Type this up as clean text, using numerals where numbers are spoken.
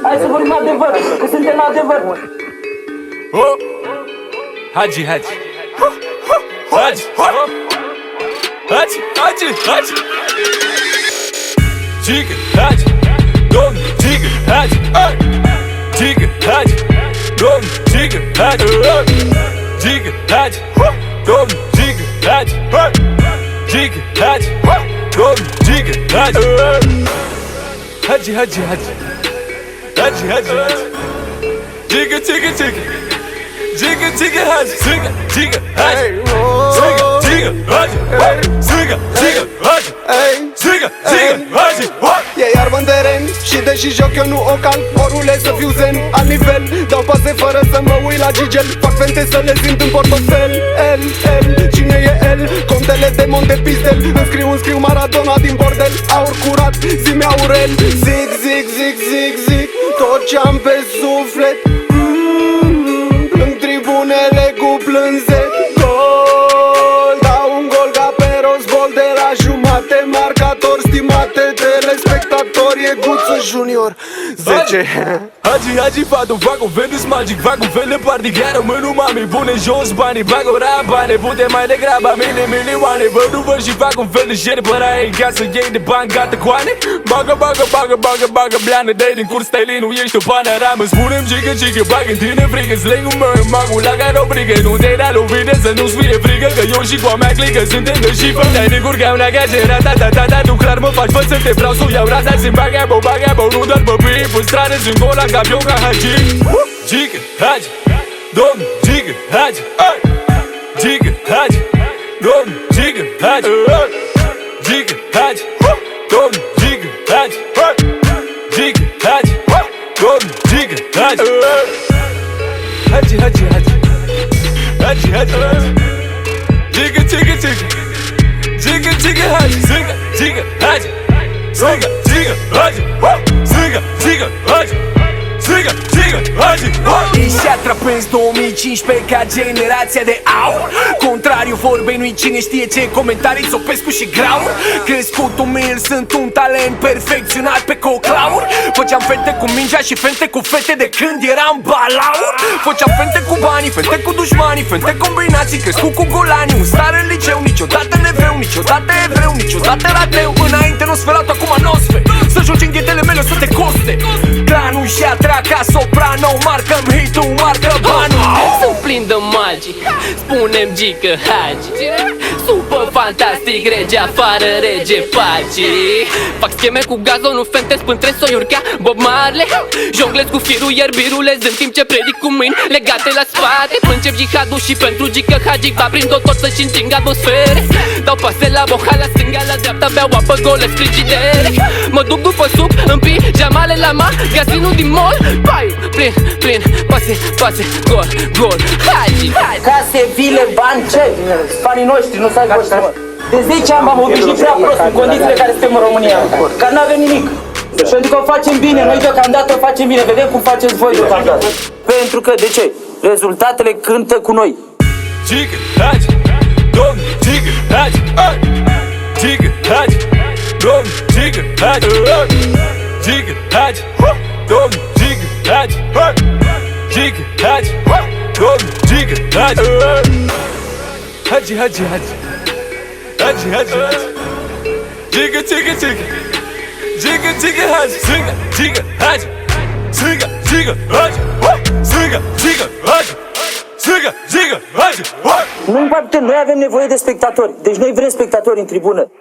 Hai să vorbim adevăr, că suntem adevăr. Hagi, Hagi, Hagi, Hagi, Hagi, Hagi, Giga, Hagi, Domn, Giga, Hagi, Giga, Hagi, Domn, Giga, Hagi, Giga, Hagi, Domn, Giga, Hagi, Giga, Hagi, Domn, Giga, Hagi, Hagi, Hagi, Hagi, Hagi, Hagi, Hagi, Giga, Giga, Giga, Giga, Giga, Hagi, Giga, Giga, Hagi, Giga, Giga, Hagi, Giga, Giga, Hagi, Giga, Giga, Hagi. E iarbă în teren și deși joc eu nu o calc, orule să fiu zen, alt nivel. Dau pase fără să mă uit la Gigel. Fac fente să le simt în portofel. Cine e el? Contele de Monte Pistel. Înscriu Maradona din bordel. Aur curat, zi-mi aurel. Zic, zic, zic, zic, zic tot ce-am pe suflet. În tribunele cu plânzet. Gol, dau un gol ca pe Rozbol de la jumate. Marcator, stimate telespectatori, e Guță Junior 10. Hagi, Hagi, fatu, fac un fel de magic, fac un fel de party. Chiar rămân mami, pune jos banii. Bag o rabane, pute mai degrabă milioane. Vă nu văd și fac un fel de șer părai ca să iei de bani, gata coane. Bagă bleană, dai din curs, stai nu ești o panoramă. Spune-mi giga, giga, bag în tine frică. Sling un măr, magul la care o brigă. Nu te da lovine să nu-ți fie frică, că eu și cu a mea clică suntem de șifă. Dai din curcam la gaze, ta, tu clar mă faci, fă să te vreau să iau rata. Zi-mi bagabo, nu doar băbâi pe stradă, sunt gol la capion ca Hagi. Giga, Hagi, Domn, Giga, Hagi, Giga, Hagi, Domn, Giga, Hagi, Giga, Hagi, Domn, Giga, Hagi, Giga, Hagi, Domn, Giga, Hagi, Hagi, Hagi, Hagi, Hagi, Hagi, Hagi, Giga, Giga, Giga, Giga, Giga, Hagi, Giga, Giga, Hagi, Giga, Giga, Hagi, Giga, Giga, Hagi, Giga, Giga, Hagi. Ești atrapezi 2015 ca generația de aur. Contrariu vorbei, nu-i cine știe ce comentarii Țopescu și Graur. Crescut umil, sunt un talent perfecționat pe coclaur. Făceam fete cu mingea și fete cu fete de când eram balaur. Făceam fete cu banii, fete cu dușmanii, fete combinații. Crescut cu golanii, un star în liceu. Niciodată nevreu, niciodată evreu, niciodată rateu. Înainte nu-s felat, acum n-o sfe. Să joci în ghetele mele o să te coste. Clanul și atrag ca soprano. Marcăm hit-ul, marcă banul. Sunt plin de magic, spune-mi Giga, Hagi. Super fantastic, rege afară, rege pace. Fac scheme cu gazonul, fente spântre soiuri ca Bob Marley. Jonglez cu firul, iar birulez în timp ce predic cu mâini legate la spate. Încep jihadul și pentru Giga, Hagi va prin tot să-și înting atmosfere. Dau pase la boha, la stânga, la dreapta, beau apă, golesc frigidere. Mă duc după sub, în pijamale la magazinul din mall. Paiu, plin, pase, gol, Hagi. Case, vile, bani, ce? Banii noștri, nu s-ai voștri, mă. De 10 ani m-am obișnuit prea prost în condițiile care suntem în România, că n-avem nimic. Și pentru că o facem bine, noi deocamdată o facem bine, vedem cum faceți voi deocamdată. Pentru că, de ce? Rezultatele cântă cu noi. Giga, Hagi, Domn, Giga, Hagi, Giga, Hagi, Domn, Giga, Hagi, Giga, Hagi, Domn, Giga, Hagi, Giga, Hagi, Domn, Giga, Hagi, Hagi, Hagi, Hagi, Hagi, Hagi, Hagi, Giga, Giga, Giga, Giga, Giga, Hagi, Giga, Giga, Hagi, Giga, Giga, Hagi, Giga, Giga, Hagi, Giga, Giga, Hagi. Nu-mi parte, noi avem nevoie de spectatori, deci noi vrem spectatori în tribună.